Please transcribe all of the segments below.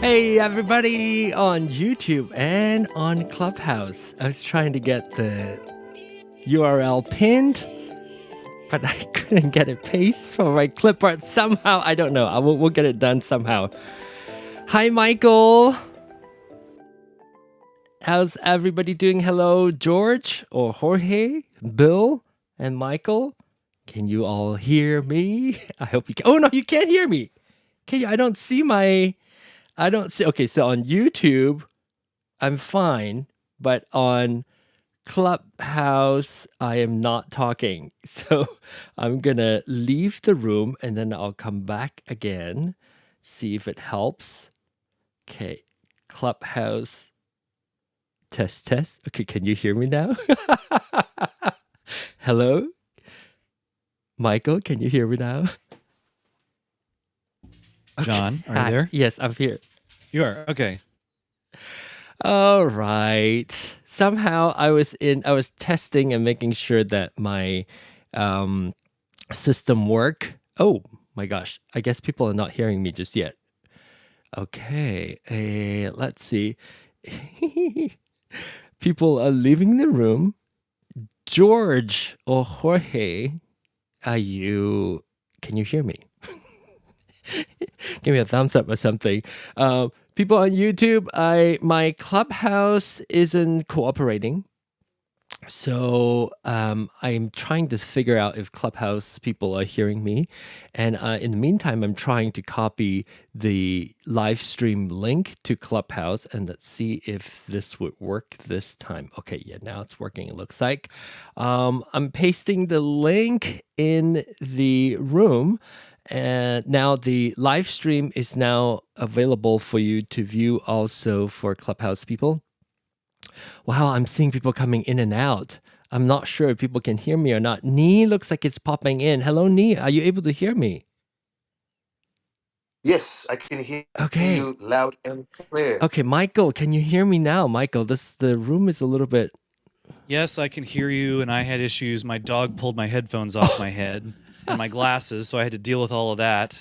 Hey everybody on YouTube and on Clubhouse. I was trying to get the URL pinned, but I couldn't get it pasted for my clipboard somehow. I don't know. We'll get it done somehow. Hi Michael. How's everybody doing? Hello George or Jorge, Bill and Michael. Can you all hear me? I hope you can. Oh no, you can't hear me. Can you? I don't see. Okay, so on YouTube, I'm fine, but on Clubhouse, I am not talking. So I'm gonna leave the room and then I'll come back again, see if it helps. Okay, Clubhouse, test. Okay, can you hear me now? Hello? Michael, can you hear me now? Okay. John, are you there? Yes, I'm here. You are? Okay. All right. Somehow I was testing and making sure that my system work. Oh my gosh. I guess people are not hearing me just yet. Okay. Let's see. People are leaving the room. George or Jorge, can you hear me? Give me a thumbs up or something. People on YouTube, my Clubhouse isn't cooperating. So I'm trying to figure out if Clubhouse people are hearing me. And in the meantime, I'm trying to copy the live stream link to Clubhouse. And let's see if this would work this time. Okay, yeah, now it's working, it looks like. I'm pasting the link in the room. And now the live stream is now available for you to view also for Clubhouse people. Wow, I'm seeing people coming in and out. I'm not sure if people can hear me or not. Nee looks like it's popping in. Hello, Nee. Are you able to hear me? Yes, I can hear you loud and clear. Okay, Michael, can you hear me now? Michael, the room is a little bit... Yes, I can hear you, and I had issues. My dog pulled my headphones off my head and my glasses, so I had to deal with all of that.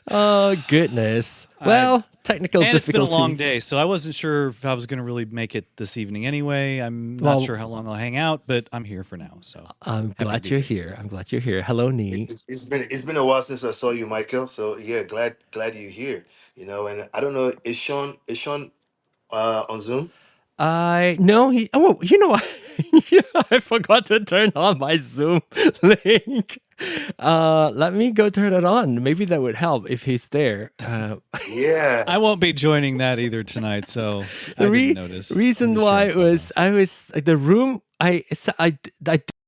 Oh, goodness. Well, technical difficulty. It's been a long day, so I wasn't sure if I was going to really make it this evening anyway. I'm not sure how long I'll hang out, but I'm here for now. So I'm glad you're here. I'm glad you're here. Hello, Nee. It's been a while since I saw you, Michael. So yeah, glad you're here. You know, and I don't know, is Sean on Zoom? No, you know what? Yeah, I forgot to turn on my Zoom link. Let me go turn it on. Maybe that would help if he's there. Yeah. I won't be joining that either tonight, so The I didn't notice. I'm reason just here why on it was Clubhouse. I was like the room. I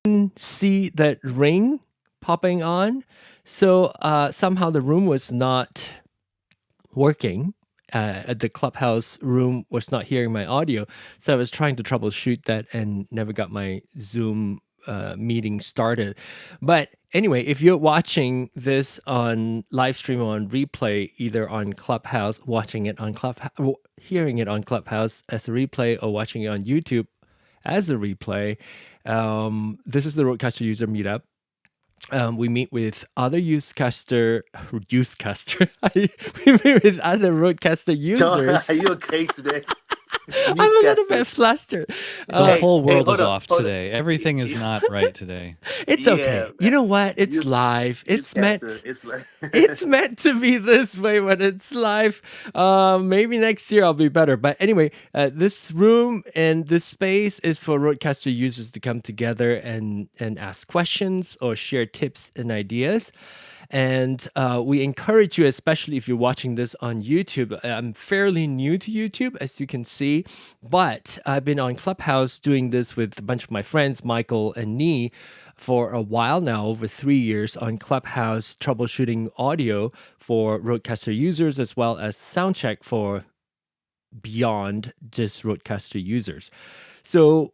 didn't see that ring popping on, so somehow the room was not working. The Clubhouse room was not hearing my audio, so I was trying to troubleshoot that and never got my Zoom meeting started. But anyway, if you're watching this on live stream or on replay, either on Clubhouse, watching it on Clubhouse, hearing it on Clubhouse as a replay, or watching it on YouTube as a replay, this is the RØDECaster user meetup. We meet with other usecaster, we meet with other RØDECaster John, users. are you okay today? I'm a little bit flustered. The whole world hold is up, off hold up. today. Everything is not right today. It's okay. Yeah, You man. know what? It's Use live. It's newscaster. meant. It's like It's meant to be this way when it's live. Maybe next year I'll be better. But anyway, this room and this space is for RØDECaster users to come together and ask questions or share tips and ideas. And we encourage you, especially if you're watching this on YouTube. I'm fairly new to YouTube, as you can see, but I've been on Clubhouse doing this with a bunch of my friends, Michael and Nee, for a while now, over 3 years on Clubhouse, troubleshooting audio for RØDECaster users, as well as soundcheck for beyond just RØDECaster users. So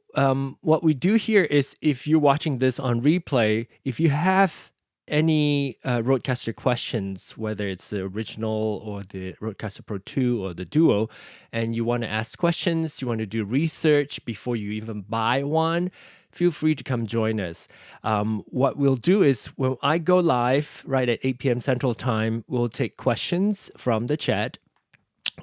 what we do here is, if you're watching this on replay, if you have any RØDECaster questions, whether it's the original or the RØDECaster Pro 2 or the Duo, and you want to ask questions, you want to do research before you even buy one, feel free to come join us. What we'll do is, when I go live right at 8 p.m. Central Time, we'll take questions from the chat,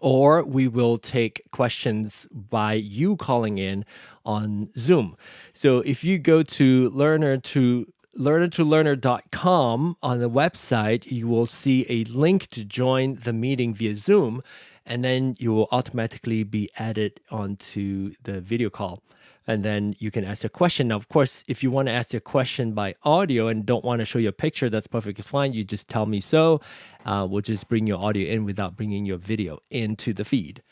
or we will take questions by you calling in on Zoom. So if you go to learner2learner.com on the website, you will see a link to join the meeting via Zoom, and then you will automatically be added onto the video call. And then you can ask a question. Now, of course, if you want to ask a question by audio and don't want to show your picture, that's perfectly fine. You just tell me so. We'll just bring your audio in without bringing your video into the feed.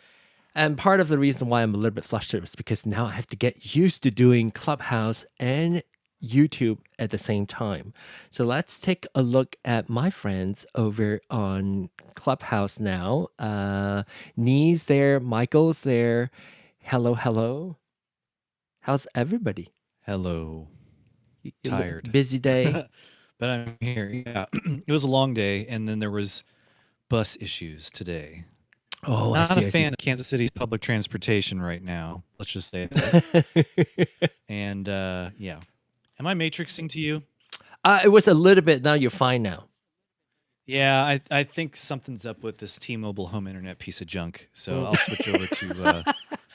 And part of the reason why I'm a little bit flustered is because now I have to get used to doing Clubhouse and YouTube at the same time. So let's take a look at my friends over on Clubhouse now. Nee's there, Michael's there. Hello, hello. How's everybody? Hello. Tired. Busy day. But I'm here. Yeah. It was a long day, and then there was bus issues today. Oh, Not I see. a fan of Kansas City's public transportation right now. Let's just say that. And yeah. Am I matrixing to you? It was a little bit. Now you're fine now. Yeah, I think something's up with this T-Mobile home internet piece of junk. So I'll switch over to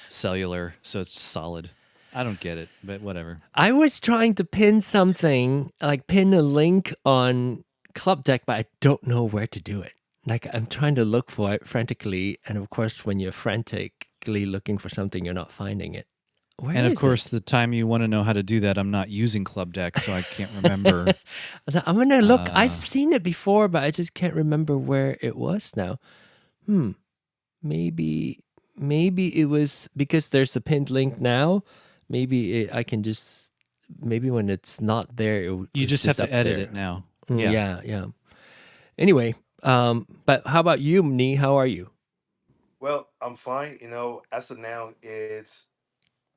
cellular, so it's solid. I don't get it, but whatever. I was trying to pin something, like pin a link on Club Deck, but I don't know where to do it. Like, I'm trying to look for it frantically, and of course, when you're frantically looking for something, you're not finding it. Where and of is course, it? the time you want to know how to do that, I'm not using Club Deck, so I can't remember. I'm gonna look. I've seen it before, but I just can't remember where it was now. Maybe it was because there's a pinned link now. Maybe I can just, maybe when it's not there, you just have to edit there. it now. Yeah. Anyway, but how about you, Nee? How are you? Well, I'm fine. You know, as of now, it's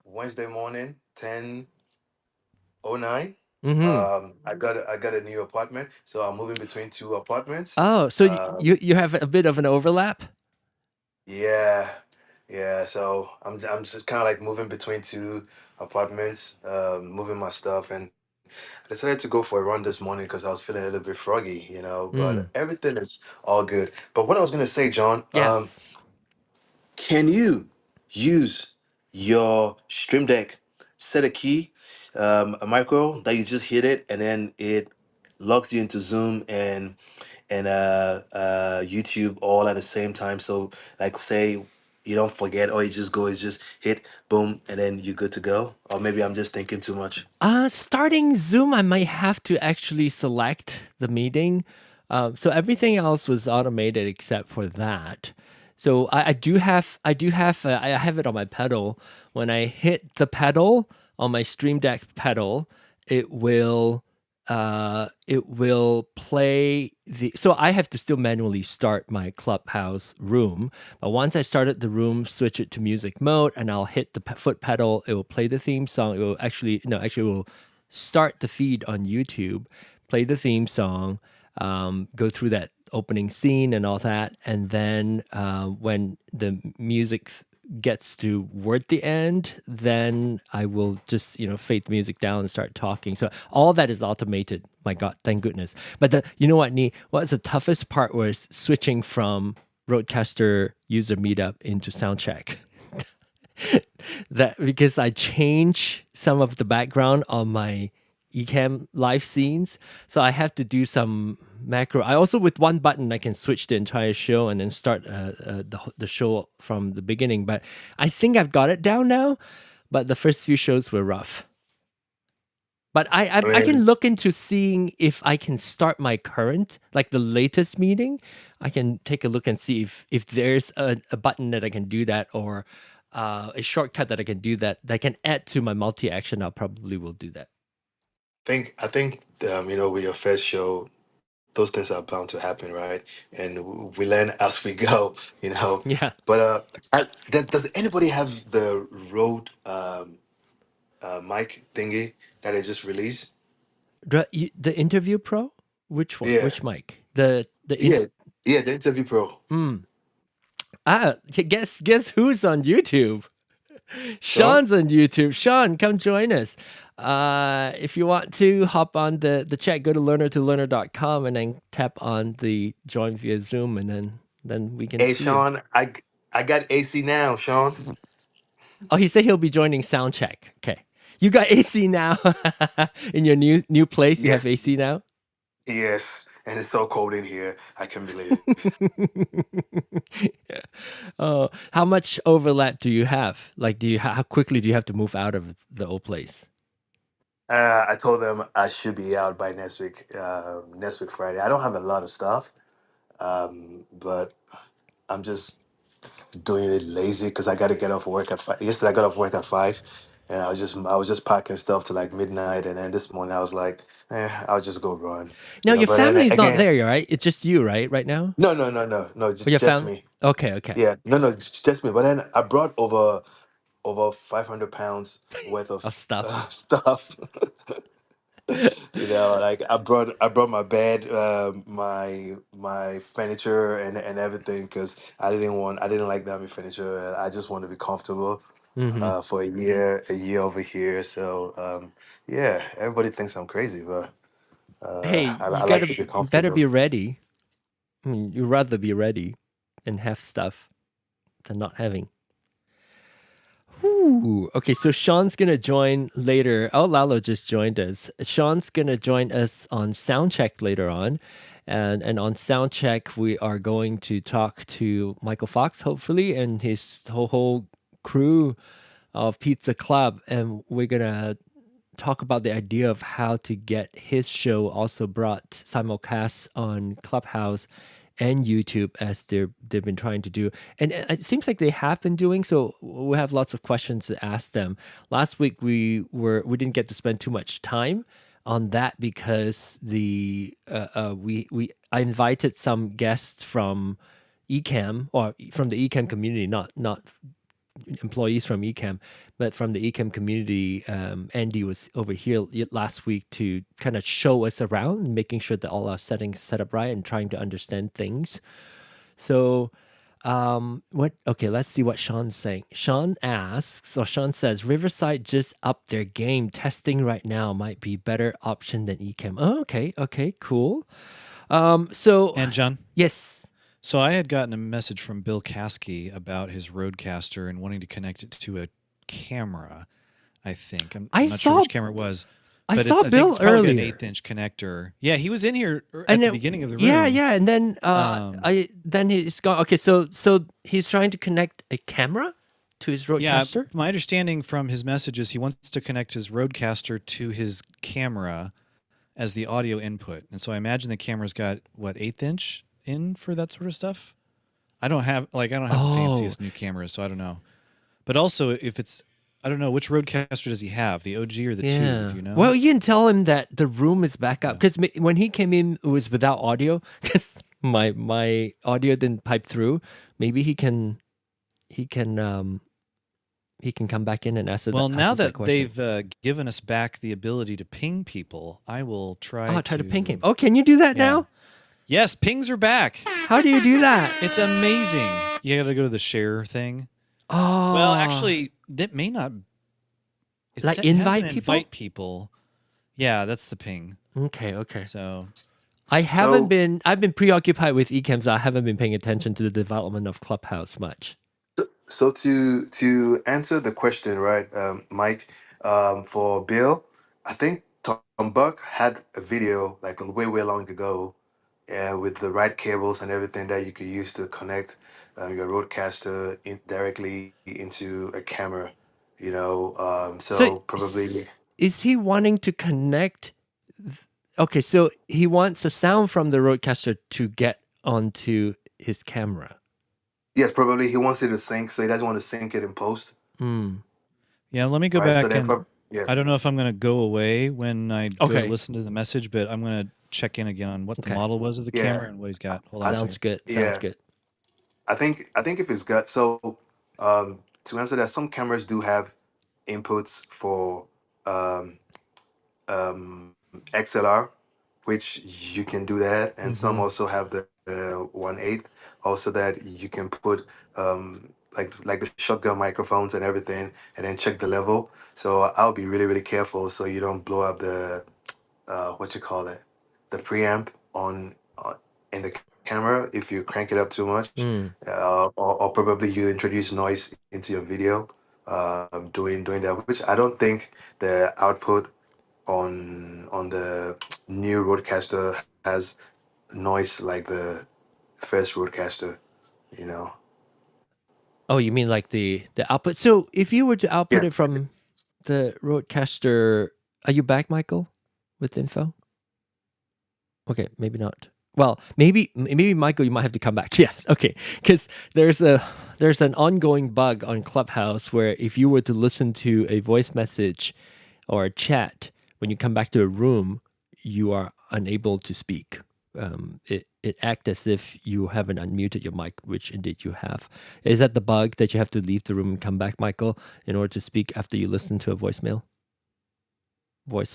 Wednesday morning, 10:09. I got a new apartment, so I'm moving between two apartments. Oh, so you have a bit of an overlap? Yeah, yeah. So I'm just kind of like moving between two apartments, moving my stuff, and I decided to go for a run this morning because I was feeling a little bit froggy, you know. But everything is all good. But what I was gonna say, John, Yes. can you use your Stream Deck, set a key, a micro that you just hit it, and then it logs you into Zoom and YouTube all at the same time? So, like, say you don't forget, or you just go, you just hit boom, and then you're good to go. Or maybe I'm just thinking too much. Starting Zoom, I might have to actually select the meeting. So everything else was automated except for that. So I have it on my pedal. When I hit the pedal on my Stream Deck pedal, it will play the. So I have to still manually start my Clubhouse room, but once I started the room, switch it to music mode, and I'll hit the foot pedal. It will play the theme song. It will actually it will start the feed on YouTube, play the theme song, go through that opening scene and all that, and then when the music gets toward the end, then I will just fade the music down and start talking. So all that is automated. My God, thank goodness. But what's the toughest part was switching from RØDECaster user meetup into soundcheck. That because I change some of the background on my Ecamm live scenes, so I have to do some macro. I also, with one button, I can switch the entire show and then start the show from the beginning. But I think I've got it down now. But the first few shows were rough. But I I can look into seeing if I can start my current, like the latest meeting. I can take a look and see if there's a button that I can do that, or a shortcut that I can do that can add to my multi-action. I probably will do that. think with your first show, those things are bound to happen, right? And we learn as we go, you know. Yeah. But does anybody have the Rode mic thingy that they just released? The Interview Pro? Which one? Yeah, Which mic? The yeah, yeah. The Interview Pro. guess who's on YouTube? Sean? Sean's on YouTube. Sean, come join us. If you want to hop on the chat, go to learner2learner.com and then tap on the join via Zoom, and then we can Hey, see you. Sean, I got AC now, Sean. Oh, he said he'll be joining Soundcheck. Okay. You got AC now. In your new place, you have Yes, AC now? yes. And it's so cold in here. I can't believe it. Oh, how much overlap do you have? Like, how quickly do you have to move out of the old place? I told them I should be out by next week. Next week Friday. I don't have a lot of stuff, but I'm just doing it lazy because I got to get off work at 5. Yesterday I got off work at 5, and I was just packing stuff to like midnight, and then this morning I was like, I'll just go run, Now, your But then family's not again, there, right? It's just you, right now? no, no, no, no, no, Or your just family? me. Okay. Yeah, no, no, just me. But then I brought over 500 pounds worth of Of stuff. stuff. Like I brought my bed, my furniture and everything because I didn't like having furniture. I just want to be comfortable Hmm. for a year over here. So yeah, everybody thinks I'm crazy, but Hey, I like to be you better comfortable. be ready. I mean, you'd rather be ready and have stuff than not having. Ooh, okay, so Sean's gonna join later. Oh, Lalo just joined us. Sean's gonna join us on Soundcheck later on. And on Soundcheck, we are going to talk to Michael Fox, hopefully, and his whole crew of Pizza Club. And we're gonna talk about the idea of how to get his show also brought simulcast on Clubhouse and YouTube as they've been trying to do. And it seems like they have been doing so. We have lots of questions to ask them. Last week we didn't get to spend too much time on that because I invited some guests from Ecamm, or from the Ecamm community, not employees from Ecamm, but from the Ecamm community. Andy was over here last week to kind of show us around, making sure that all our settings set up right and trying to understand things. So, okay, let's see what Sean's saying. Sean says, Riverside just upped their game. Testing right now might be better option than Ecamm. Oh, okay, cool. And John? Yes. So I had gotten a message from Bill Caskey about his RØDECaster and wanting to connect it to a camera, I think. I'm not sure which camera it was. I But saw I think Bill it's probably got an earlier. 1/8-inch connector. Yeah, he was in here at And the then, beginning of the room. yeah, and then Um, he's gone. Okay, so he's trying to connect a camera to his Yeah, RØDECaster. my understanding from his messages, he wants to connect his RØDECaster to his camera as the audio input. And so I imagine the camera's got what, 1/8-inch in for that sort of stuff. I don't have the Oh, fanciest new cameras, so I don't know. But also, if it's, I don't know, which RØDECaster does he have? The OG or the 2? yeah. Do you know? Well, you can tell him that the room is back up Yeah. because when he came in, it was without audio because my audio didn't pipe through. Maybe he can come back in and ask Well, now us that that question. they've given us back the ability to ping people, I will try Try to ping him. Oh, can you do that Yeah. now? Yes, pings are back. How do you do that? It's amazing. You got to go to the share thing. Oh, Well, actually, that may not. like It has invite an people? invite people. Yeah, that's the ping. Okay. So I haven't So been. I've been preoccupied with eCams. I haven't been paying attention to the development of Clubhouse much. so to answer the question, right, Mike, for Bill, I think Tom Buck had a video like way long ago, with the right cables and everything that you could use to connect your RØDECaster directly into a camera. So So probably is he wanting to connect? Okay, so he wants a sound from the RØDECaster to get onto his camera. yes, probably he wants it to sync, so he doesn't want to sync it in post. yeah, let me go Right, so back then and yeah. I don't know if I'm going to go away when I go to Okay. listen to the message, but I'm going to check in again on what the Okay. model was of the Yeah. camera and what he's got. Hold on a Sounds second. good. Yeah. Sounds good. I think if it's got so to answer that, some cameras do have inputs for XLR, which you can do that, and some also have the 1/8, also that you can put like the shotgun microphones and everything, and then check the level. So I'll be really careful so you don't blow up the what you call it, the preamp on in the camera if you crank it up too much, or probably you introduce noise into your video doing that, which I don't think the output on the new RØDECaster has noise like the first RØDECaster, you know. Oh, you mean like the output? So if you were to output Yeah. it from the RØDECaster, are you back, Michael, with info? Okay, maybe not. Well, maybe Michael, you might have to come back. Yeah, okay, because there's an ongoing bug on Clubhouse where if you were to listen to a voice message or a chat when you come back to a room, you are unable to speak. It acts as if you haven't unmuted your mic, which indeed you have. Is that the bug that you have to leave the room and come back, Michael, in order to speak after you listen to a voice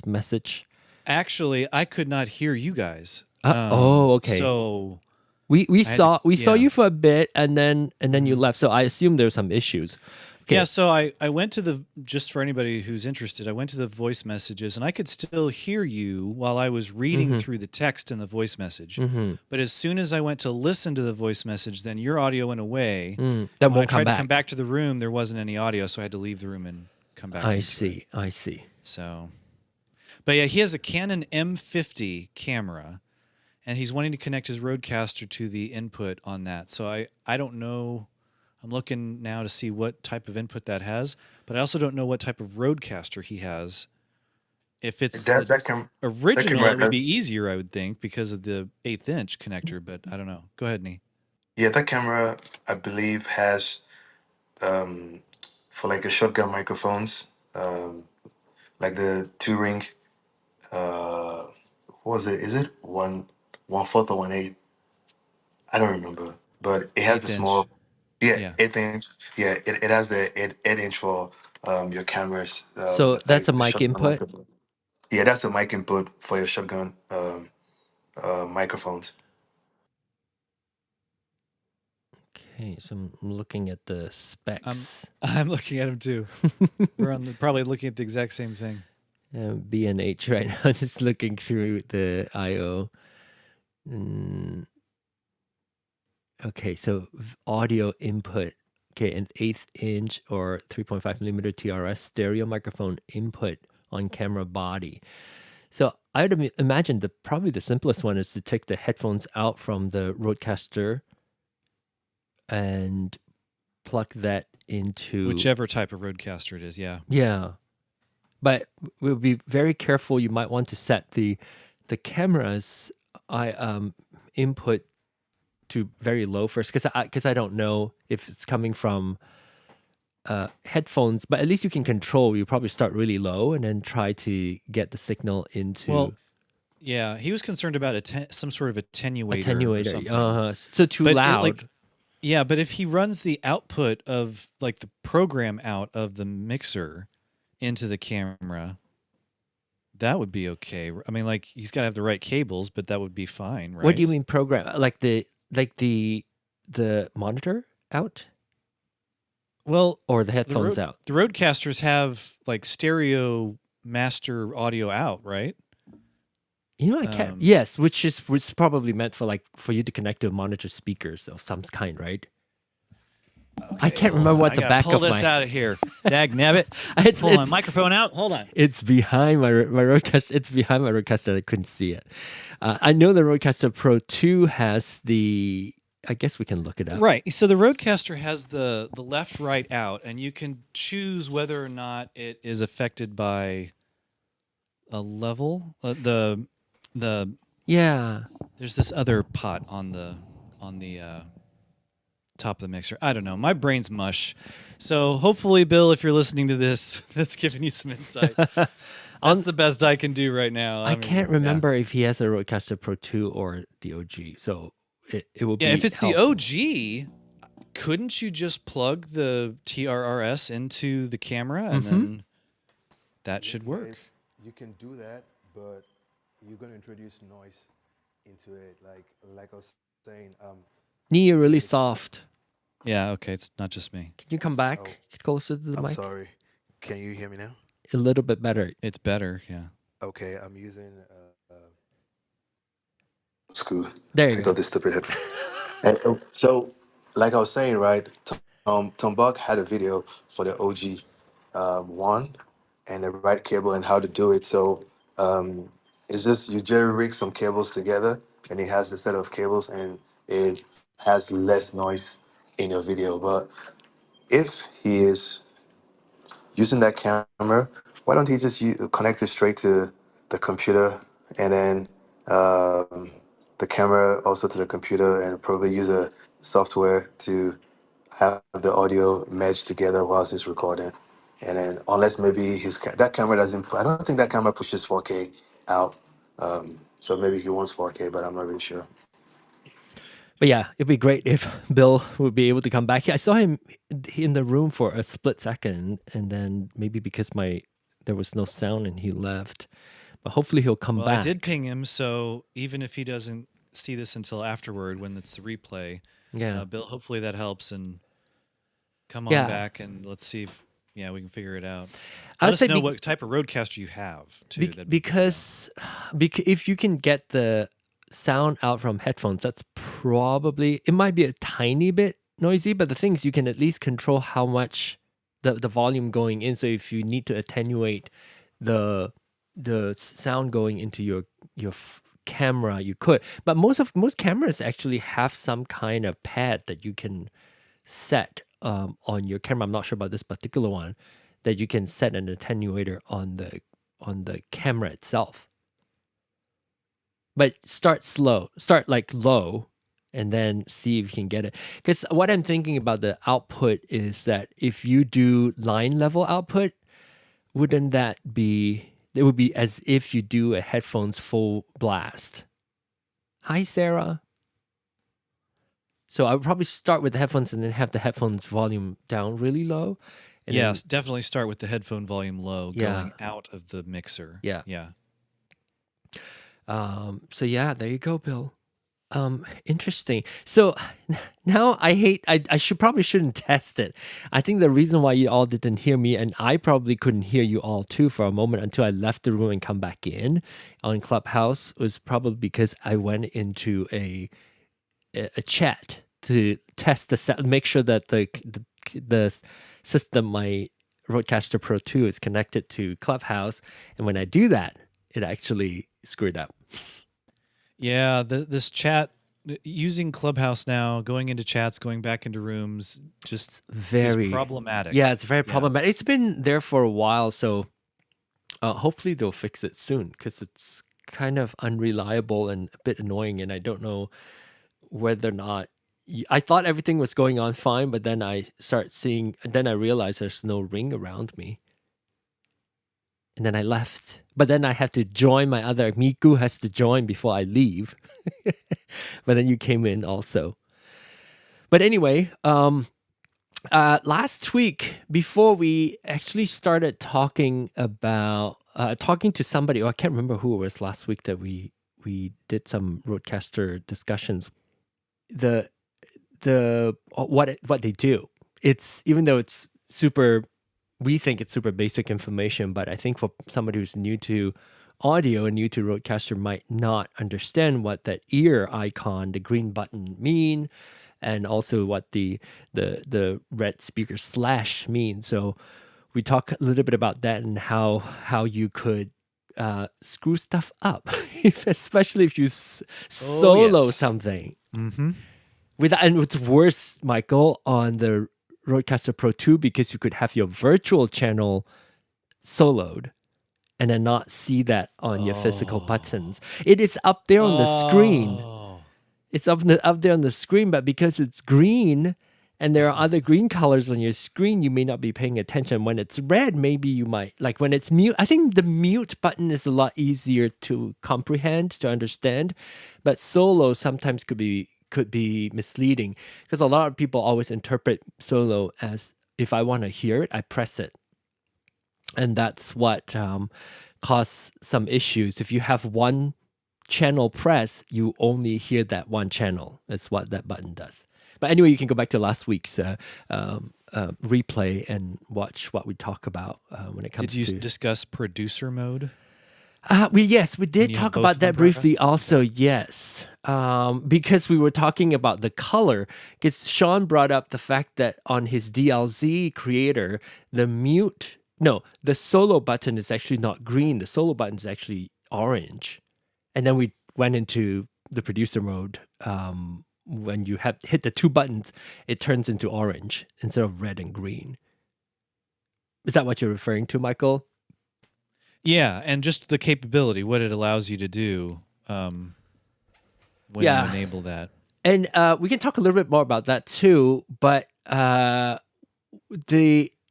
message? Actually, I could not hear you guys. Okay. So we saw yeah. you for a bit, and then you left. So I assume there's some issues. Okay. Yeah, so I went to just for anybody who's interested, I went to the voice messages and I could still hear you while I was reading through the text in the voice message. But as soon as I went to listen to the voice message, then your audio went away. Then when won't I tried come to come back to the room, there wasn't any audio, so I had to leave the room and come back. I see. So, but yeah, he has a Canon M50 camera, and he's wanting to connect his RØDECaster to the input on that. So I don't know. I'm looking now to see what type of input that has, but I also don't know what type of RØDECaster he has. If it's the original, it would be easier, I would think, because of the 1/8-inch connector, but I don't know. Go ahead, Nee. Yeah, that camera I believe has for like the shotgun microphones, like the 2 ring. What was it? Is it 1/4 or 1/8? I don't remember, but it has the 1/8-inch. small. Yeah, Yeah. 8 inch. Yeah, it has the 8 inch for your cameras. So that's a the mic shotgun input. microphone. Yeah, that's the mic input for your shotgun microphones. Okay, so I'm looking at the specs. I'm looking at them too. We're probably looking at the exact same thing. B&H right now, just looking through the I/O. Okay, so audio input. Okay, an 1/8 inch or 3.5 millimeter TRS stereo microphone input on camera body. So I'd imagine probably the simplest one is to take the headphones out from the RØDECaster and plug that into Whichever type of RØDECaster it is, yeah. Yeah. But we'll be very careful. You might want to set the camera's input to very low first, because I don't know if it's coming from headphones, but at least you can control. You probably start really low and then try to get the signal into Well, yeah, he was concerned about some sort of attenuator. Or something. So too But loud. Yeah, but if he runs the output of like the program out of the mixer into the camera, that would be okay. I mean, like he's got to have the right cables, but that would be fine, right? What do you mean program? Like the monitor out? Well, or the headphones out? The RØDECasters have like stereo master audio out, right? You know, I can't. Yes, which is probably meant for you to connect to a monitor speakers of some kind, right? Okay, I can't remember what the back of my. Pull this out of here, dag nabbit. Pull my microphone out. Hold on. It's behind my RØDECaster. It's behind my RØDECaster. I couldn't see it. I know the RØDECaster Pro 2 has the. I guess we can look it up. Right. So the RØDECaster has the left, right, out, and you can choose whether or not it is affected by a level. Yeah. There's this other pot on the top of the mixer. I don't know. My brain's mush. So hopefully, Bill, if you're listening to this, that's giving you some insight. That's the best I can do right now. I can't remember if he has a RØDECaster Pro 2 or the OG. So it will be. Yeah, if it's helpful. the OG, couldn't you just plug the TRRS into the camera and then that should work? You can do that, but you're going to introduce noise into it. Like I was saying. Knee, you're really soft. Yeah, okay, it's not just me. Can you come back closer to the mic? I'm sorry. Can you hear me now? A little bit better. It's better, yeah. Okay, I'm using school. There you Take go. out this stupid headphone. And so, like I was saying, right? Tom Buck had a video for the OG one and the right cable and how to do it. So it's just you jerry rig some cables together, and it has the set of cables, and it has less noise in your video. But if he is using that camera, why don't he just connect it straight to the computer, and then the camera also to the computer, and probably use a software to have the audio merged together whilst it's recording. And then unless maybe that camera doesn't, I don't think that camera pushes 4K out. So maybe he wants 4K, but I'm not really sure. But yeah, it'd be great if Bill would be able to come back. I saw him in the room for a split second, and then maybe because there was no sound and he left. But hopefully he'll come back. I did ping him, so even if he doesn't see this until afterward when it's the replay, Bill, hopefully that helps, and come on back and let's see if we can figure it out. Let us know what type of RØDECaster you have too. Because if you can get the sound out from headphones, that's probably, it might be a tiny bit noisy, but the thing is you can at least control how much the volume going in. So if you need to attenuate the sound going into your camera, you could. But most cameras actually have some kind of pad that you can set on your camera. I'm not sure about this particular one, that you can set an attenuator on the camera itself. But start slow, start like low, and then see if you can get it. Because what I'm thinking about the output is that if you do line level output, wouldn't that be, it would be as if you do a headphones full blast. Hi, Sarah. So I would probably start with the headphones and then have the headphones volume down really low. And yes, definitely start with the headphone volume low, going out of the mixer. Yeah. Yeah. So yeah, there you go, Bill. Interesting. So now I shouldn't test it. I think the reason why you all didn't hear me, and I probably couldn't hear you all too for a moment until I left the room and come back in on Clubhouse, was probably because I went into a chat to test the sound, make sure that the system, my RØDECaster Pro 2 is connected to Clubhouse, and when I do that, it actually screwed up. Yeah, this chat using Clubhouse now, going into chats, going back into rooms, just Very is problematic. Yeah, it's very Yeah. problematic. It's been there for a while, so hopefully they'll fix it soon because it's kind of unreliable and a bit annoying, and I don't know whether or not I thought everything was going on fine, but then I realized there's no ring around me. And then I left. But then I have to join my other Miku has to join before I leave. But then you came in also. But anyway, last week before we actually started talking about talking to somebody, I can't remember who it was last week that we did some RØDECaster discussions. The what they do. It's even though it's super, we think it's super basic information, but I think for somebody who's new to audio and new to RØDECaster might not understand what that ear icon, the green button mean, and also what the red speaker slash means. So we talk a little bit about that and how you could screw stuff up, especially if you solo yes. something. Mm-hmm. And what's worse, Michael, on the RØDECaster Pro 2, because you could have your virtual channel soloed and then not see that on your physical buttons. It is up there on the screen. It's up there on the screen, but because it's green and there are other green colors on your screen, you may not be paying attention. When it's red, maybe you might. Like when it's mute, I think the mute button is a lot easier to comprehend, to understand, but solo sometimes could be misleading because a lot of people always interpret solo as if I want to hear it, I press it. And that's what causes some issues. If you have one channel press, you only hear that one channel. That's what that button does. But anyway, you can go back to last week's replay and watch what we talk about when it comes to... Did you discuss producer mode? We did talk about that briefly also, yes. Because we were talking about the color, because Sean brought up the fact that on his DLZ creator, the solo button is actually not green. The solo button is actually orange. And then we went into the producer mode. When you hit the two buttons, it turns into orange instead of red and green. Is that what you're referring to, Michael? Yeah, and just the capability, what it allows you to do when you enable that. And we can talk a little bit more about that too, but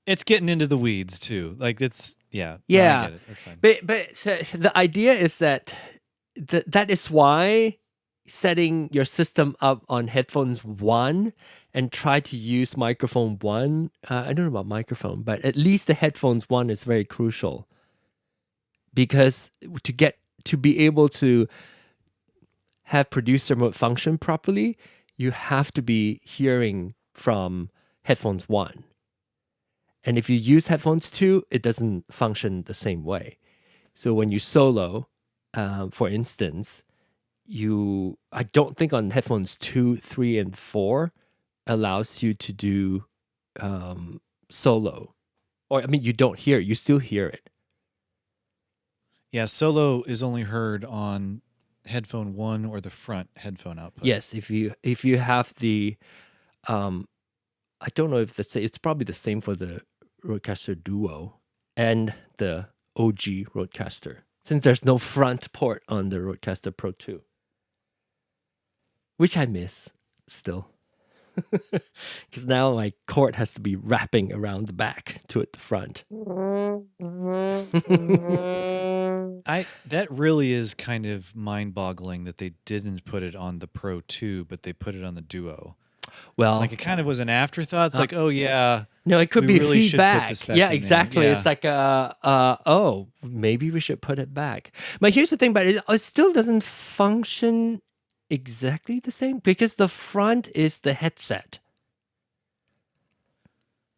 it's getting into the weeds too. Like it's yeah. No, I get it. That's fine. But the idea is that that is why setting your system up on headphones 1 and try to use microphone 1. I don't know about microphone, but at least the headphones 1 is very crucial. Because to be able to have producer mode function properly, you have to be hearing from headphones 1. And if you use headphones 2, it doesn't function the same way. So when you solo, for instance, I don't think on headphones 2, 3, and 4 allows you to do solo. Or, I mean, you don't hear it, you still hear it. Yeah, solo is only heard on headphone 1 or the front headphone output. Yes, if you have the, I don't know if it's probably the same for the RØDECaster Duo and the OG RØDECaster, since there's no front port on the RØDECaster Pro 2, which I miss still. Because now my cord has to be wrapping around the back to the front. That really is kind of mind-boggling that they didn't put it on the Pro 2, but they put it on the Duo. Well, it's like it kind of was an afterthought. It's like, oh yeah, no, it could be really feedback. Yeah, exactly. Yeah. It's like, oh, maybe we should put it back. But here's the thing, but it still doesn't function exactly the same because the front is the headset.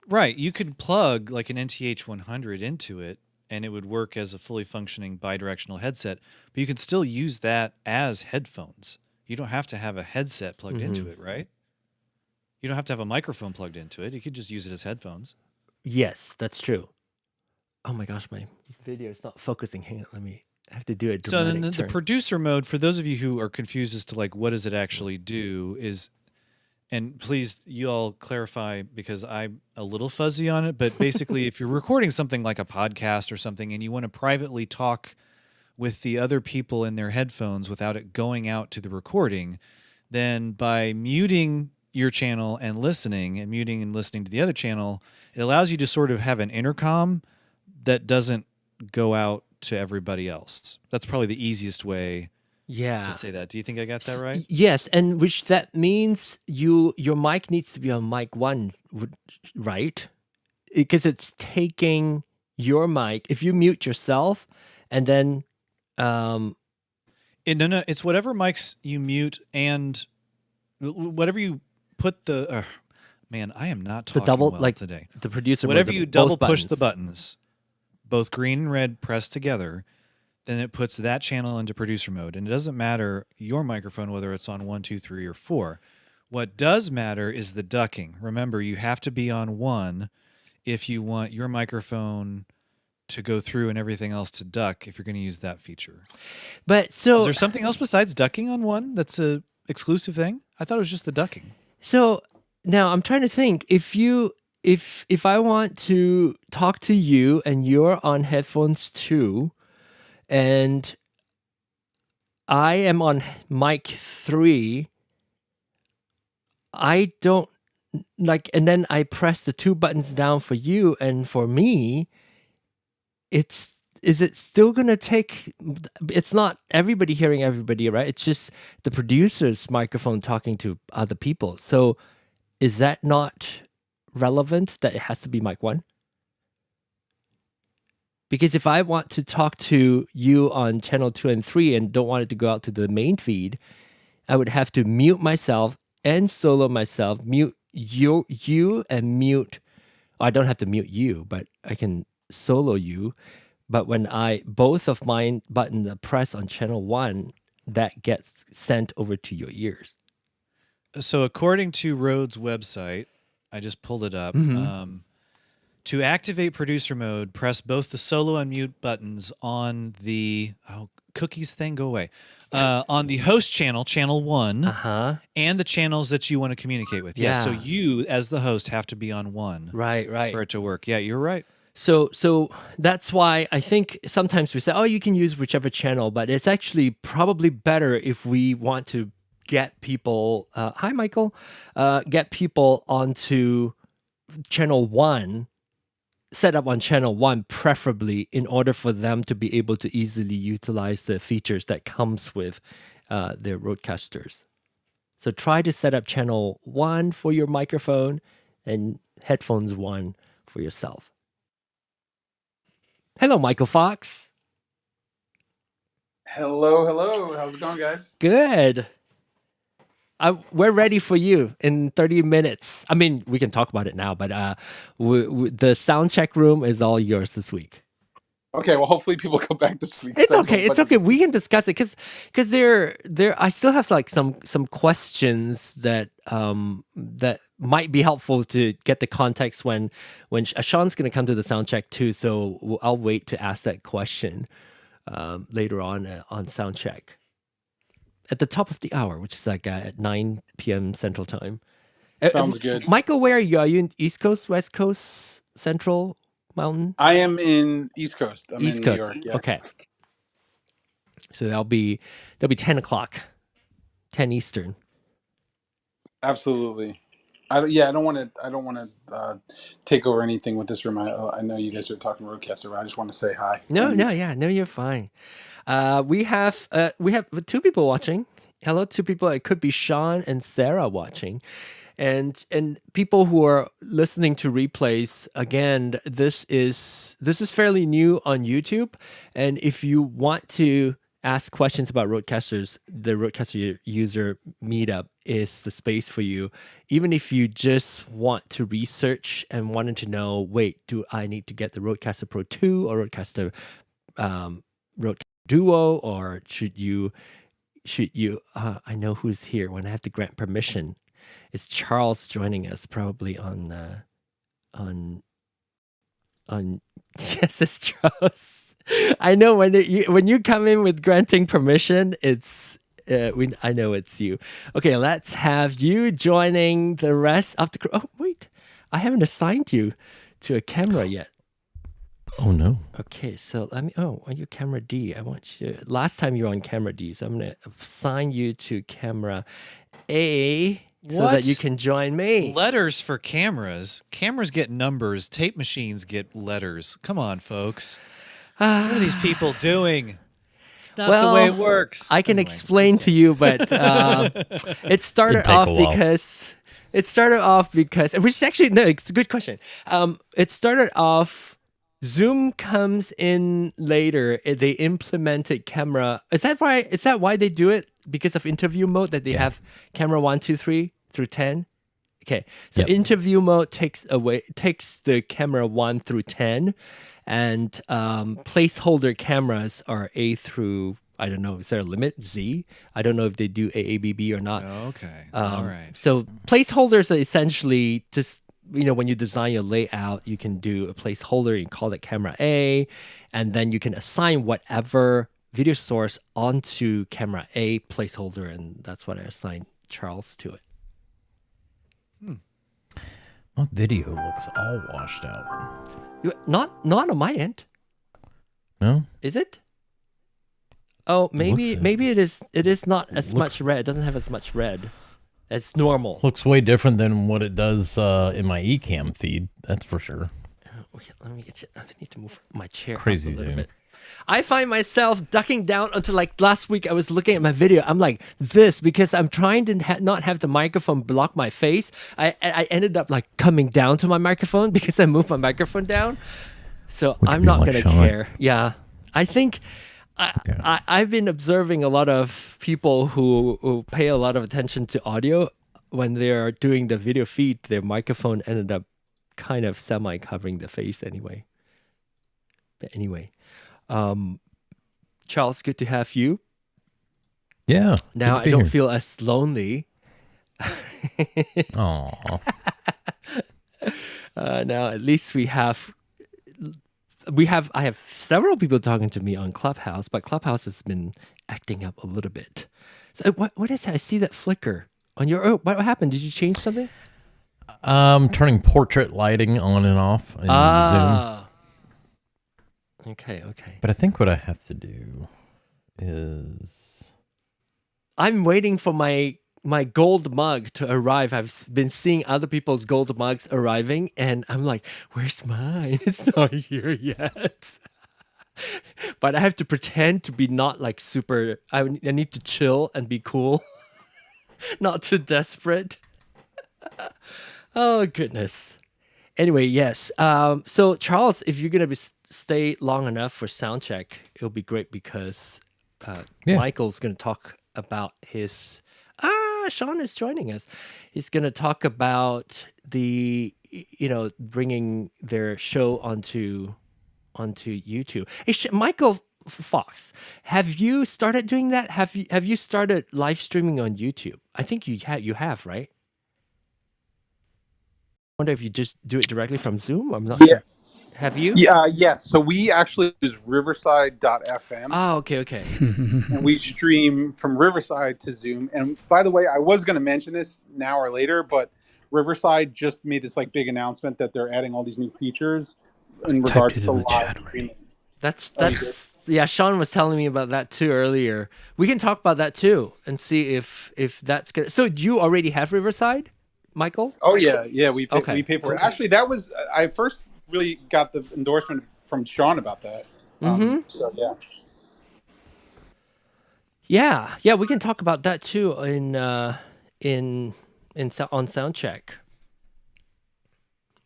Right. You could plug like an NTH 100 into it and it would work as a fully functioning bidirectional headset, but you can still use that as headphones. You don't have to have a headset plugged into it, right? You don't have to have a microphone plugged into it. You could just use it as headphones. Yes, that's true. Oh my gosh, my video is not focusing. Hang on, I have to do a So then dramatic the turn. producer mode, for those of you who are confused as to like what does it actually do, is, and please you all clarify because I'm a little fuzzy on it, but basically if you're recording something like a podcast or something and you want to privately talk with the other people in their headphones without it going out to the recording, then by muting your channel and listening and muting and listening to the other channel, it allows you to sort of have an intercom that doesn't go out to everybody else. That's probably the easiest way to Yeah. say that. Do you think I got that right? Yes, and which that means your mic needs to be on mic 1, right? Because it's taking your mic. If you mute yourself and then No, it's whatever mics you mute and whatever you put the man, I am not the talking double, well like today. the producer mode, Whatever the you both double push the buttons. buttons, both green and red pressed together, then it puts that channel into producer mode. And it doesn't matter your microphone, whether it's on 1, 2, 3, or 4. What does matter is the ducking. Remember, you have to be on 1 if you want your microphone to go through and everything else to duck if you're going to use that feature. But Is so there something else besides ducking on 1 that's a exclusive thing? I thought it was just the ducking. So now I'm trying to think, if I want to talk to you and you're on headphones too, and I am on mic 3, I don't like, and then I press the 2 buttons down for you and for me, is it still gonna take? It's not everybody hearing everybody, right? It's just the producer's microphone talking to other people. So is that not relevant that it has to be mic 1? Because if I want to talk to you on channel 2 and 3 and don't want it to go out to the main feed, I would have to mute myself and solo myself, mute you and mute. I don't have to mute you, but I can solo you. But when both of my buttons are pressed on channel 1, that gets sent over to your ears. So according to Rode's website, I just pulled it up. To activate producer mode, press both the solo and mute buttons on the cookies thing, go away. On the host channel, channel 1, and the channels that you want to communicate with. Yeah. So you, as the host, have to be on 1. Right. For it to work. Yeah, you're right. So that's why I think sometimes we say, oh, you can use whichever channel, but it's actually probably better if we want to get people, hi, Michael, get people onto channel 1, set up on channel 1, preferably, in order for them to be able to easily utilize the features that comes with their RØDECasters. So try to set up channel 1 for your microphone and headphones 1 for yourself. Hello, Michael Fox. Hello. How's it going, guys? Good. We're ready for you in 30 minutes. I mean, we can talk about it now, but the sound check room is all yours this week. Okay, well, hopefully people come back this week. It's okay. It's okay. We can discuss it because there. I still have like some questions that that might be helpful to get the context when Sean's going to come to the sound check too. So I'll wait to ask that question later on sound check at the top of the hour, which is like at 9 p.m. Central Time. Sounds good. Michael, where are you? Are you in East Coast, West Coast, Central, Mountain? I am in East Coast. I'm East in Coast. New York. Yeah. Okay. So that'll be 10 o'clock, 10 Eastern. Absolutely. I don't want to take over anything with this room. I know you guys are talking RØDECaster, but I just want to say hi. No, you're fine. We have 2 people watching. Hello, 2 people. It could be Sean and Sarah watching. And people who are listening to replays, again, this is fairly new on YouTube. And if you want to ask questions about RØDECasters, the RØDECaster user meetup is the space for you. Even if you just want to research and wanted to know, wait, do I need to get the RØDECaster Pro 2 or RØDECaster RØDECaster Duo, or should you I know who's here when I have to grant permission. It's Charles joining us probably on on yes, it's Charles. I know when you come in with granting permission, it's I know it's you. Okay, let's have you joining the rest of the crew. Oh wait, I haven't assigned you to a camera yet. Oh no. Okay, so let me. Oh, are you camera D? I want you. Last time you were on camera D, so I'm gonna assign you to camera A so that you can join me. Letters for cameras. Cameras get numbers. Tape machines get letters. Come on, folks. What are these people doing? It's not the way it works. I can explain to you, but it started off because which is actually no, it's a good question. It started off. Zoom comes in later. They implemented camera. Is that why? Is that why they do it? Because of interview mode that they have camera 1, 2, 3 through 10. Okay, so interview mode takes the camera 1 through 10, and placeholder cameras are A through, I don't know. Is there a limit? Z? I don't know if they do AABB or not. Okay, all right. So placeholders are essentially just. When you design your layout, you can do a placeholder, you can call it camera A, and then you can assign whatever video source onto camera A placeholder, and that's what I assigned Charles to it. My video looks all washed out. Not on my end. No? Is it? Oh, maybe it is not as much red. It doesn't have as much red. It's normal. Looks way different than what it does in my eCam feed. That's for sure. Okay, let me get you. I need to move my chair Crazy up a little zoom. bit. I find myself ducking down until like last week. I was looking at my video. I'm like this because I'm trying to not have the microphone block my face. I ended up like coming down to my microphone because I moved my microphone down. So I'm not gonna care. Yeah, I think. I've been observing a lot of people who pay a lot of attention to audio when they're doing the video feed. Their microphone ended up kind of semi-covering the face anyway. But anyway, Charles, good to have you. Yeah. Now I don't feel as lonely. Aww. Now at least I have several people talking to me on Clubhouse, but Clubhouse has been acting up a little bit. So what is that? I see that flicker on your. Oh, what happened? Did you change something? Turning portrait lighting on and off in Zoom. Okay. But I think what I have to do is I'm waiting for my gold mug to arrive. I've been seeing other people's gold mugs arriving, and I'm like, where's mine? It's not here yet. But I have to pretend to be not like super. I need to chill and be cool, not too desperate. Oh goodness. Anyway, yes. So Charles, if you're gonna stay long enough for sound check, it'll be great because Michael's gonna talk about his. Sean is joining us. He's going to talk about bringing their show onto YouTube. Hey, Michael Fox, have you started doing that? Have you started live streaming on YouTube? I think you have, right? I wonder if you just do it directly from Zoom. I'm not sure. Have you? Yeah, yes. So we actually use Riverside.fm. Oh, okay. And we stream from Riverside to Zoom. And by the way, I was going to mention this now or later, but Riverside just made this like big announcement that they're adding all these new features in regards to live streaming. That's yeah. Sean was telling me about that too earlier. We can talk about that too and see if that's good. So you already have Riverside, Michael? Oh yeah. We pay for it. Actually, that was I first really got the endorsement from Sean about that. So yeah, we can talk about that too on Soundcheck.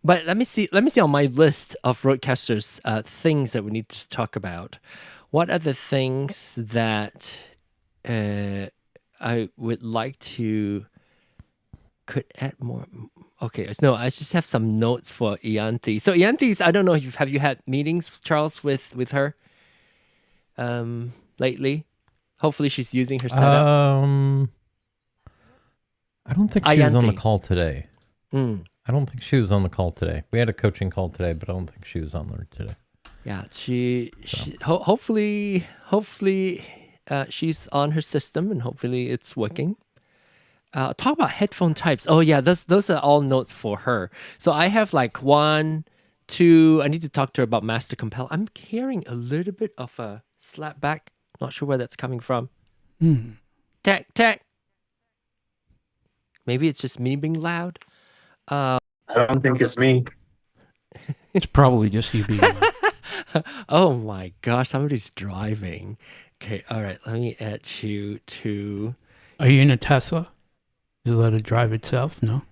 But let me see on my list of RØDECaster's things that we need to talk about. What are the things that I would like to could add more? Okay, no, I just have some notes for Ianthi. So Ianthi, I don't know if have you had meetings, Charles, with her lately? Hopefully she's using her setup. I don't think she was on the call today. I don't think she was on the call today. We had a coaching call today, but I don't think she was on there today. Yeah, hopefully she's on her system and hopefully it's working. Talk about headphone types. Oh yeah, those are all notes for her. So I have like 1, 2. I need to talk to her about master compel. I'm hearing a little bit of a slap back. Not sure where that's coming from. Tech. Maybe it's just me being loud. I don't think it's me. It's probably just you being. Oh my gosh, somebody's driving. Okay, all right. Let me add you to. Are you in a Tesla? Does it let it drive itself? No.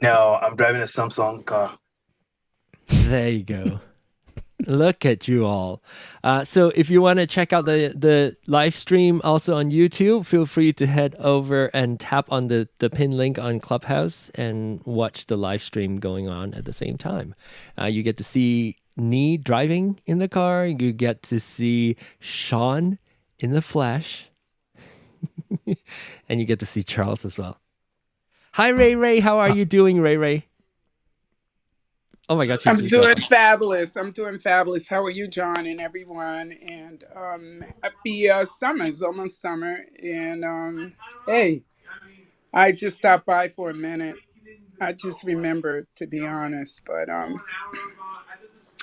No, I'm driving a Samsung car. There you go. Look at you all. So if you want to check out the live stream also on YouTube, feel free to head over and tap on the pin link on Clubhouse and watch the live stream going on at the same time. You get to see me driving in the car. You get to see Sean in the flesh. And you get to see Charles as well. Hi, Ray. How are you doing, Ray? Oh my gosh. I'm doing fabulous. How are you, John, and everyone? And happy summer. It's almost summer. And hey, I just stopped by for a minute. I just remembered, to be honest. But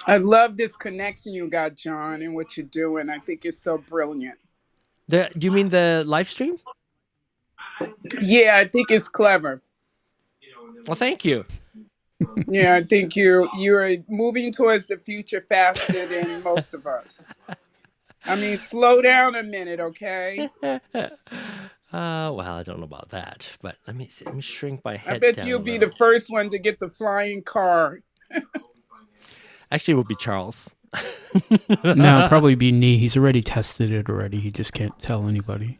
I love this connection you got, John, and what you're doing. I think it's so brilliant. Do you mean the live stream? Yeah, I think it's clever. Well, thank you. Yeah, I think you're moving towards the future faster than most of us. I mean, slow down a minute, okay? Well, I don't know about that, but let me shrink my head. I bet you'll be the first one to get the flying car. Actually, it will be Charles. No, it'll probably be Nee. He's already tested it already. He just can't tell anybody.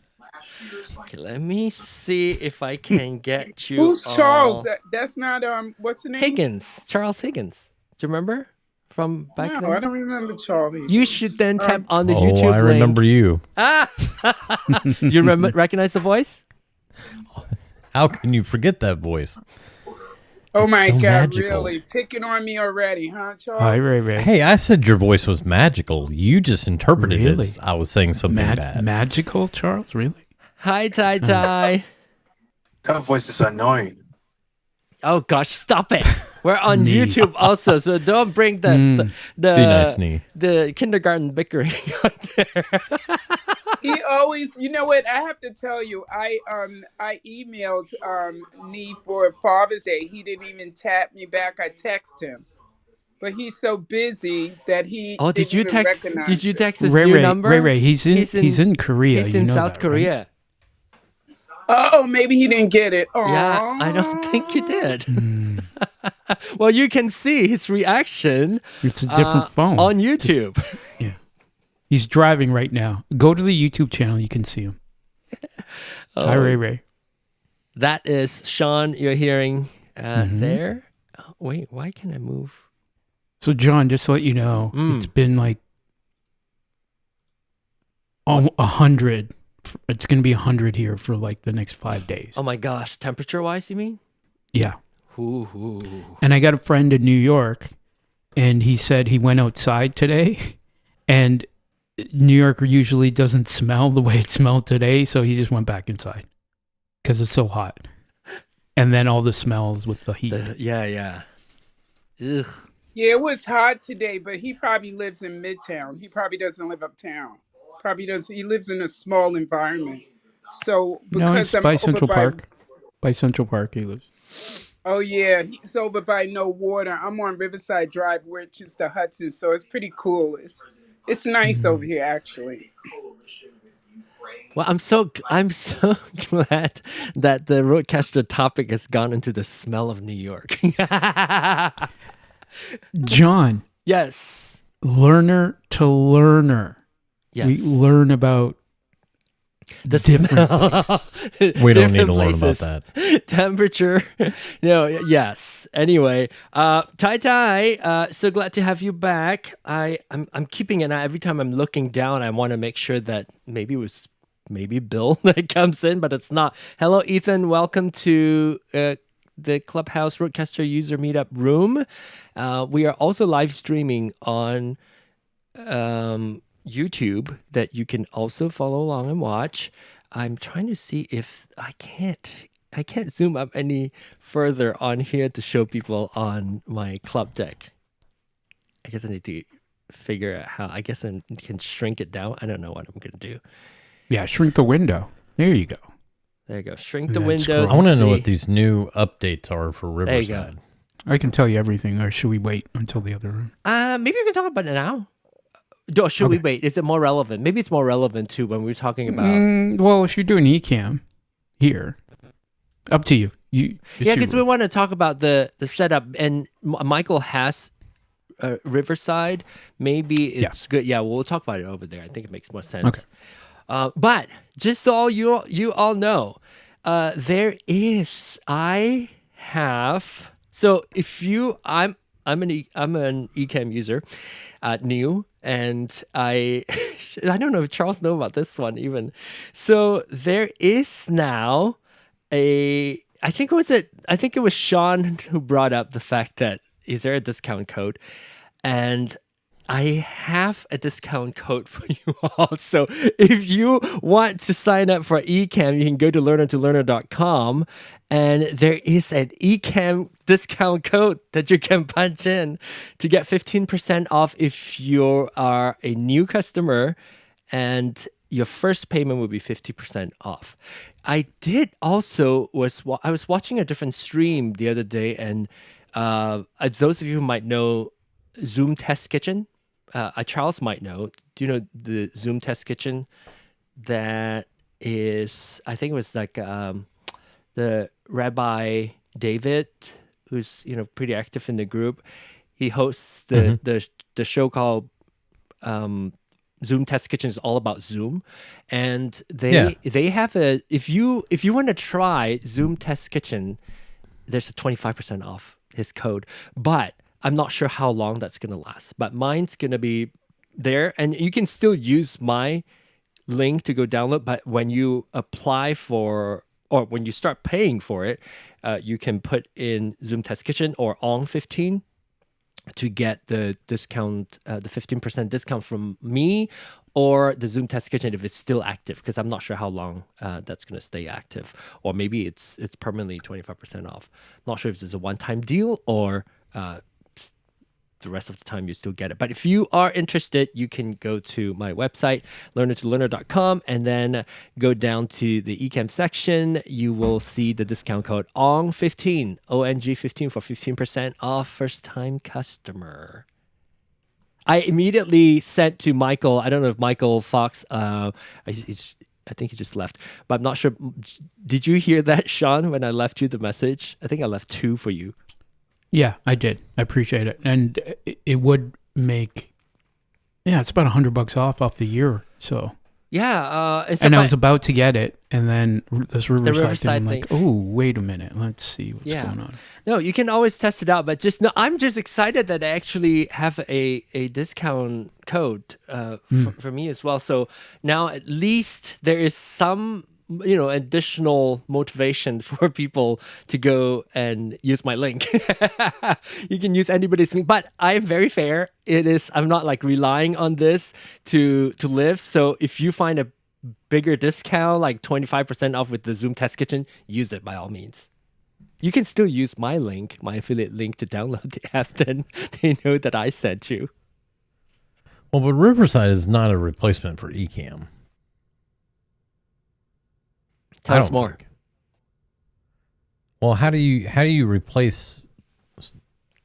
Okay, let me see if I can get you. Who's Charles? That's not what's the name? Higgins. Charles Higgins. Do you remember from back then? No, I don't remember Charles. You should then tap on the YouTube link. I remember you. Do you recognize the voice? How can you forget that voice? Oh my so God, magical. really? Picking on me already, huh, Charles? Hi, Ray. Hey, I said your voice was magical. You just interpreted it as I was saying something bad. Magical, Charles? Really? Hi, Tai. That voice is annoying. Oh gosh, stop it. We're on YouTube also, so don't bring the Be nice, Nee. the kindergarten bickering out there. He always, you know what? I have to tell you, I emailed Nee for Father's Day. He didn't even tap me back. I texted him, but he's so busy that he. Oh, did you text? Did you text his Ray, new number? Ray, he's in Korea. He's in South Korea. Right? Oh, maybe he didn't get it. Aww. Yeah, I don't think he did. Well, you can see his reaction. It's a different phone on YouTube. Yeah. He's driving right now. Go to the YouTube channel. You can see him. Hi, Ray. That is Sean you're hearing there. Oh, wait, why can I move? So, John, just to let you know, it's been like 100. It's going to be 100 here for like the next 5 days. Oh my gosh, temperature-wise, you mean? Yeah. Ooh. And I got a friend in New York, and he said he went outside today, and New York usually doesn't smell the way it smelled today, so he just went back inside because it's so hot. And then all the smells with the heat. Yeah. Ugh. Yeah, it was hot today, but he probably lives in Midtown. He probably doesn't live uptown. Probably doesn't. He lives in a small environment. So because I'm by over Central Park. By Central Park he lives. Oh yeah, he's over by No Water. I'm on Riverside Drive, which is the Hudson, so it's pretty cool. It's nice over here, actually. Well, I'm so glad that the RØDECaster topic has gone into the smell of New York. John. Yes. Learner to learner. Yes. We learn about the different smell. We don't need to learn about that. Temperature. No, yes. Anyway, Tai, so glad to have you back. I'm keeping an eye every time I'm looking down. I want to make sure that maybe Bill that comes in, but it's not. Hello, Ethan. Welcome to the Clubhouse RØDECaster user meetup room. We are also live streaming on YouTube that you can also follow along and watch. I'm trying to see if I can't zoom up any further on here to show people on my club deck. I guess I need to figure out how. I guess I can shrink it down. I don't know what I'm gonna do. Yeah, shrink the window. There you go. There you go. Shrink And the then window. scroll. I want to know see. what these new updates are for There you go. Riverside. I can tell you everything, or should we wait until the other room? Maybe we can talk about it now. Or should we Okay. wait? Is it more relevant? Maybe it's more relevant too when we're talking about. Well, if you're doing eCam here, up to you. Yeah, because we want to talk about the setup, and Michael has Riverside. Maybe it's good. Yeah, we'll talk about it over there. I think it makes more sense. Okay. But just so you all know, there is. I have. So if you, I'm an eCam user, new, and I don't know if Charles knows about this one even. So there is now I think it was Sean who brought up the fact that is there a discount code, and I have a discount code for you all. So if you want to sign up for eCam, you can go to learner2learner.com, and there is an eCam discount code that you can punch in to get 15% off if you are a new customer, and your first payment will be 50% off. I did also I was watching a different stream the other day, and as those of you who might know Zoom Test Kitchen, Charles might know. Do you know the Zoom Test Kitchen? That is, I think it was like the Rabbi David, who's pretty active in the group. He hosts the show called Zoom Test Kitchen. Is all about Zoom, and they have a if you want to try Zoom Test Kitchen, there's a 25% off his code, but I'm not sure how long that's gonna last. But mine's gonna be there, and you can still use my link to go download. But when you apply for or when you start paying for it, you can put in Zoom Test Kitchen or ON15 to get the discount, the 15% discount from me, or the Zoom Test Kitchen if it's still active, because I'm not sure how long that's going to stay active, or maybe it's permanently 25% off. Not sure if this is a one-time deal or the rest of the time you still get it. But if you are interested, you can go to my website, learner2learner.com, and then go down to the eCam section. You will see the discount code ONG15, ONG15 for 15% off first-time customer. I immediately sent to Michael. I don't know if Michael Fox, I think he just left, but I'm not sure. Did you hear that, Sean, when I left you the message? I think I left 2 for you. Yeah, I did. I appreciate it. And it would make, it's about $100 off the year. So yeah, and I was about to get it, and then this Riverside, Riverside thing, I'm like, oh, wait a minute, let's see what's going on. No, you can always test it out, but I'm just excited that I actually have a discount code for me as well. So now at least there is some additional motivation for people to go and use my link. You can use anybody's link, but I am very fair. I'm not like relying on this to live. So if you find a bigger discount, like 25% off with the Zoom Test Kitchen, use it by all means. You can still use my link, my affiliate link, to download the app. Then they know that I sent you. Well, but Riverside is not a replacement for eCam. Tell us more. Well, how do you replace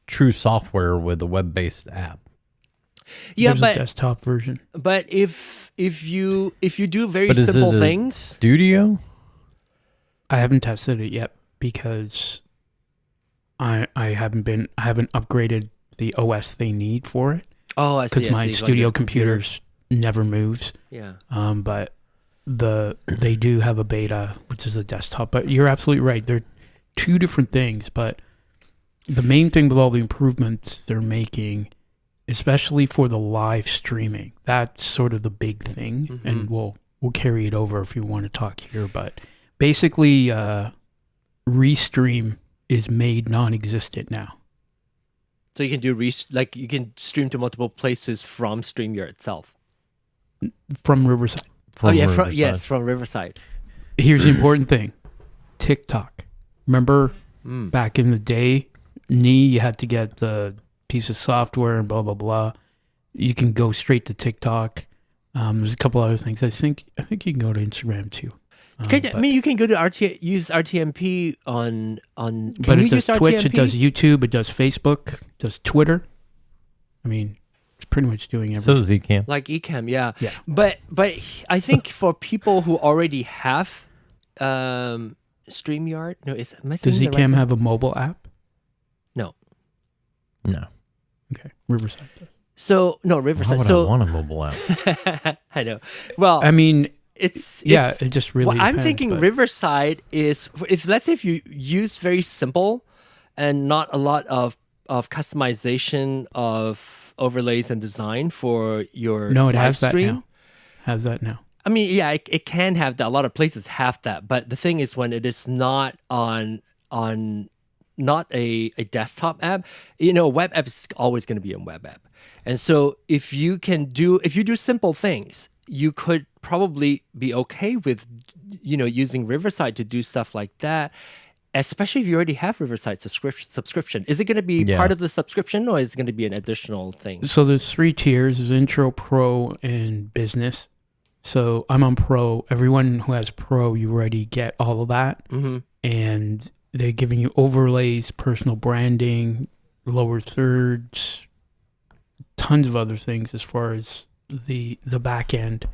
true software with a web-based app? Yeah, There's a desktop version. But if you do very simple things, Studio. I haven't tested it yet because I haven't upgraded the OS they need for it. Oh, I see. Because my studio computers never moves. Yeah. But they do have a beta, which is a desktop. But you're absolutely right. They're 2 different things. But the main thing with all the improvements they're making, especially for the live streaming, that's sort of the big thing. Mm-hmm. And we'll carry it over if you want to talk here. But basically, Restream is made non-existent now. So you can do you can stream to multiple places from StreamYard itself. From Riverside. From Riverside. From Riverside. Here's the important thing. TikTok. Remember back in the day, you had to get the piece of software and blah, blah, blah. You can go straight to TikTok. There's a couple other things. I think you can go to Instagram too. You can go to use RTMP on. But it does Twitch, it does YouTube, it does Facebook, it does Twitter. I mean, it's pretty much doing everything. So does Ecamm. Like Ecamm, yeah. Yeah. But I think for people who already have StreamYard, no, does Ecamm have a mobile app? No. Okay, Riverside does. So no, Riverside. Why would I want a mobile app? I know. Well, I mean, it just really. Well, I'm depends, thinking but Riverside is let's say if you use very simple and not a lot of customization of overlays and design for your no, it live has stream. that now. Has that now? I mean, yeah, it can have that. A lot of places have that, but the thing is when it is not on not a desktop app, web app is always going to be a web app. And so if you do simple things, you could probably be okay with, using Riverside to do stuff like that, especially if you already have Riverside subscription. Is it going to be part of the subscription or is it going to be an additional thing? So there's 3 tiers. There's Intro, Pro, and Business. So I'm on Pro. Everyone who has Pro, you already get all of that. Mm-hmm. And they're giving you overlays, personal branding, lower thirds, tons of other things as far as the back end,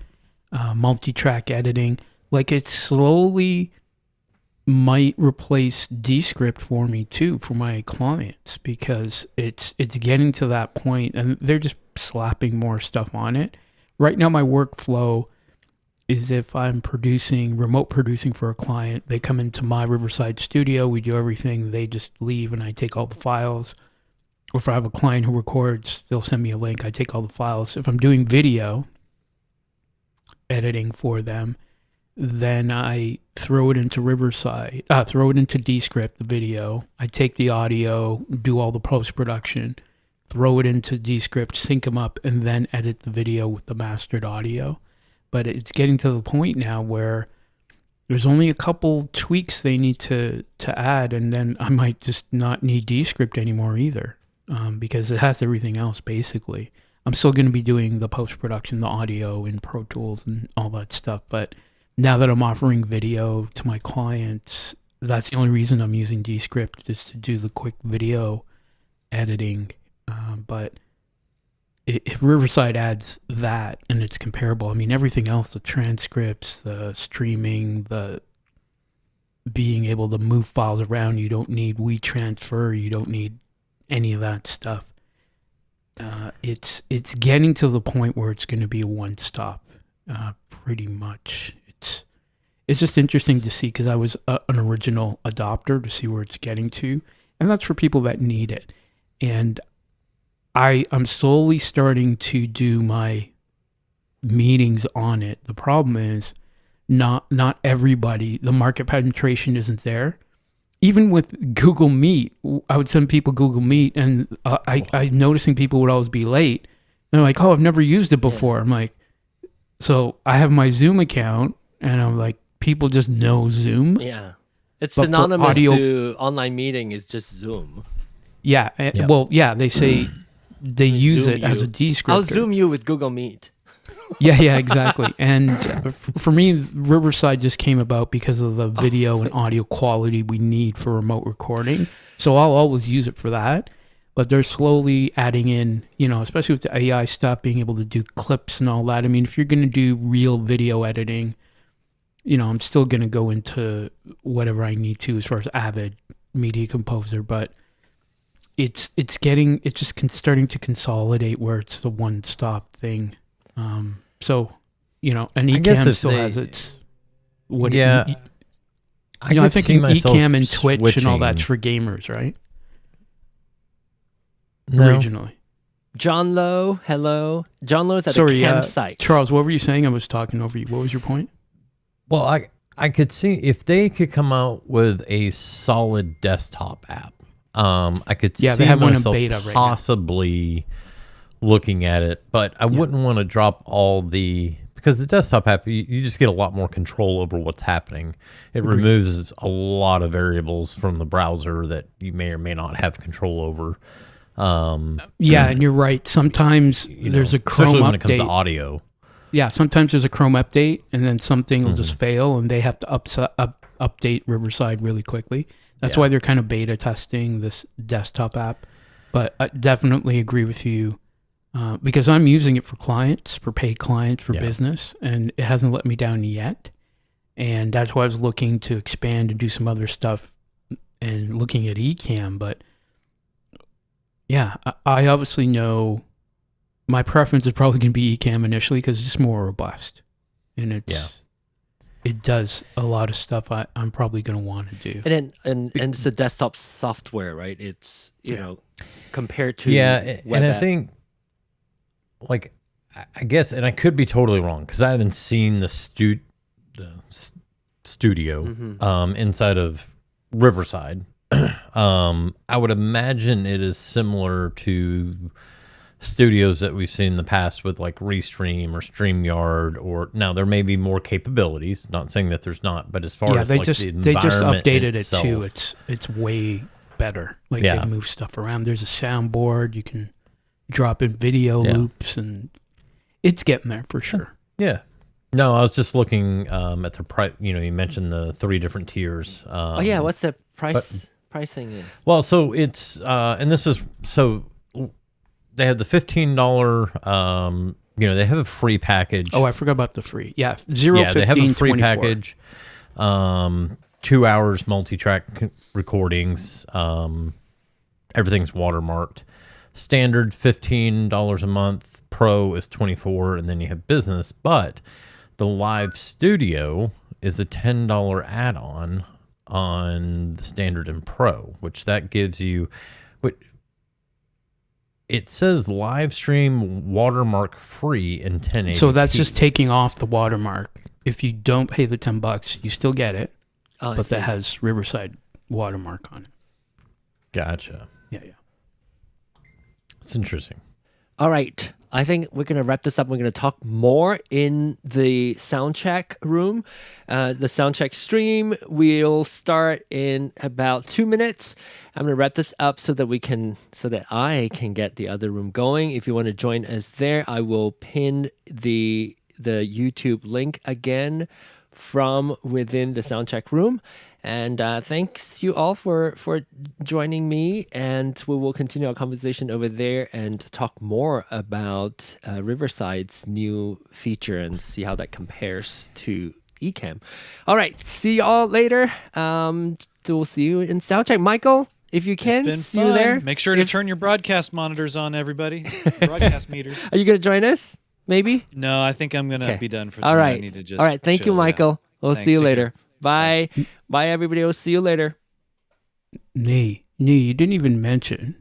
multi-track editing. Like it slowly might replace Descript for me too, for my clients, because it's getting to that point and they're just slapping more stuff on it. Right now my workflow is if I'm remote producing for a client, they come into my Riverside studio, we do everything, they just leave and I take all the files. Or if I have a client who records, they'll send me a link, I take all the files. If I'm doing video editing for them, then I throw it into throw it into Descript, the video. I take the audio, do all the post-production, throw it into Descript, sync them up, and then edit the video with the mastered audio. But it's getting to the point now where there's only a couple tweaks they need to add, and then I might just not need Descript anymore either, because it has everything else basically. I'm still going to be doing the post-production, the audio in Pro Tools and all that stuff, but now that I'm offering video to my clients, that's the only reason I'm using Descript, is to do the quick video editing. But if Riverside adds that and it's comparable, I mean, everything else, the transcripts, the streaming, the being able to move files around, you don't need WeTransfer, you don't need any of that stuff. It's getting to the point where it's going to be a one-stop, pretty much. It's just interesting to see, because I was an original adopter, to see where it's getting to, and that's for people that need it. And I'm slowly starting to do my meetings on it. The problem is not everybody, the market penetration isn't there. Even with Google Meet, I would send people Google Meet, and I'm noticing people would always be late. And they're like, oh, I've never used it before. I'm like, so I have my Zoom account, and I'm like, people just know Zoom. Yeah. It's But for synonymous audio- to online meeting is just Zoom. Yeah. Well, yeah, they say they use Zoom it as you. a descriptor. I'll Zoom you with Google Meet. Yeah, exactly. And for me, Riverside just came about because of the video and audio quality we need for remote recording. So I'll always use it for that. But they're slowly adding in, especially with the AI stuff, being able to do clips and all that. I mean, if you're going to do real video editing, I'm still going to go into whatever I need to as far as Avid, Media Composer, but it's just starting to consolidate where it's the one-stop thing. So, and Ecamm still has its... I think Ecamm and Twitch and all that's for gamers, right? No. Originally. John Lowe, hello. John Lowe is at a campsite. Charles, what were you saying? I was talking over you. What was your point? Well, I could see if they could come out with a solid desktop app. I could Yeah, see they have one in myself beta right now. possibly looking at it, but I wouldn't want to drop all because the desktop app, you just get a lot more control over what's happening. It removes a lot of variables from the browser that you may or may not have control over. Yeah, and you're right. Sometimes there's a Chrome especially when update. it comes to audio. Yeah, sometimes there's a Chrome update, and then something will just fail, and they have to update Riverside really quickly. That's why they're kind of beta testing this desktop app. But I definitely agree with you because I'm using it for clients, for paid clients, for business, and it hasn't let me down yet. And that's why I was looking to expand and do some other stuff and looking at Ecamm. But yeah, I obviously know my preference is probably going to be Ecamm initially because it's just more robust, and it does a lot of stuff I'm probably going to want to do. And then and it's a desktop software, right? It's you know compared to web and app. I think like I guess, and I could be totally wrong because I haven't seen the studio inside of Riverside. I would imagine it is similar to studios that we've seen in the past with like Restream or StreamYard, or now there may be more capabilities. Not saying that there's not, but as far as they like just the they just environment updated itself, it too. It's way better. Like they move stuff around. There's a soundboard. You can drop in video loops, and it's getting there for sure. Yeah. No, I was just looking at the price. You know, you mentioned the 3 different tiers. What's the pricing is? Well, so it's and this is so they have the $15. They have a free package. Oh, I forgot about the free. Yeah, 0, yeah, 15, they have a free 24. package. 2 hours multi-track recordings. Everything's watermarked. Standard $15 a month. Pro is $24, and then you have business. But the live studio is a $10 add-on on the standard and pro, which that gives you. It says live stream watermark free in 1080p. So that's just taking off the watermark. If you don't pay the $10, you still get it, but that has Riverside watermark on it. Gotcha. Yeah. It's interesting. All right. I think we're going to wrap this up. We're going to talk more in the soundcheck room. The soundcheck stream will start in about 2 minutes. I'm going to wrap this up so that I can get the other room going. If you want to join us there, I will pin the YouTube link again from within the soundcheck room. And thanks you all for joining me, and we will continue our conversation over there and talk more about Riverside's new feature and see how that compares to Ecamm. All right, see you all later. We'll see you in soundcheck. Michael, if you can, It's been see fun. you there. Make sure to turn your broadcast monitors on, everybody. Broadcast meters. Are you going to join us? Maybe? No, I think I'm gonna be done for tonight. All right. I need to just all right. Thank you, chill, yeah. Michael. We'll Thanks, see you take later. care. Bye. Bye, everybody. We'll see you later. Nee, you didn't even mention,